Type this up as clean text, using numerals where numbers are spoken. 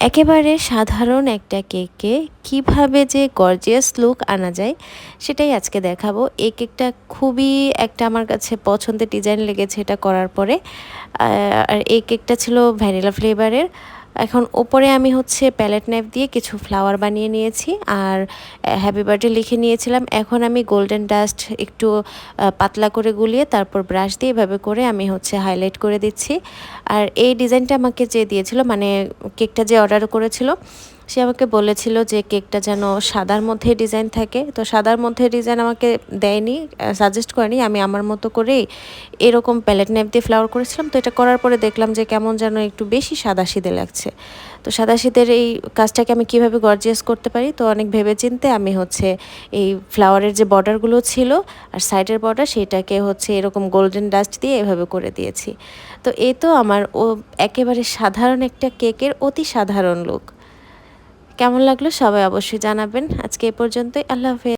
একেবারে সাধারণ একটা কেকে কিভাবে যে গর্জিয়াস লুক আনা যায় সেটাই আজকে দেখাবো। এই কেকটা খুবই একটা আমার কাছে পছন্দের ডিজাইন লেগেছে এটা করার পরে। আর এই কেকটা ছিল ভ্যানিলা ফ্লেভারের। এখন ওপরে আমি হচ্ছে প্যালেট নাইফ দিয়ে কিছু ফ্লাওয়ার বানিয়ে নিয়েছি আর হ্যাপি বার্থডে লিখে নিয়েছিলাম। এখন আমি গোল্ডেন ডাস্ট একটু পাতলা করে গুলিয়ে তারপর ব্রাশ দিয়ে এভাবে করে আমি হচ্ছে হাইলাইট করে দিচ্ছি। আর এই ডিজাইনটা আমাকে যে দিয়েছিল, মানে কেকটা যে অর্ডার করেছিল, সে আমাকে বলেছিল যে কেকটা যেন সাদার মধ্যে ডিজাইন থাকে। তো সাদার মধ্যে ডিজাইন আমাকে দেয়নি, সাজেস্ট করেনি। আমি আমার মতো করেই এরকম প্যালেট নাইফ দিয়ে ফ্লাওয়ার করেছিলাম। তো এটা করার পরে দেখলাম যে কেমন যেন একটু বেশি সাদাসিধে লাগছে। তো সাদাসিধের এই কাজটাকে আমি কিভাবে গর্জিয়াস করতে পারি, তো অনেক ভেবেচিন্তে আমি হচ্ছে এই ফ্লাওয়ারের যে বর্ডারগুলো ছিল আর সাইডের বর্ডার, সেটাকে হচ্ছে এরকম গোল্ডেন ডাস্ট দিয়ে এভাবে করে দিয়েছি। তো এই তো আমার একেবারে সাধারণ একটা কেকের অতি সাধারণ লুক। কেমন লাগলো সবাই অবশ্যই জানাবেন। আজকে এ পর্যন্তই। আল্লাহ হাফেজ।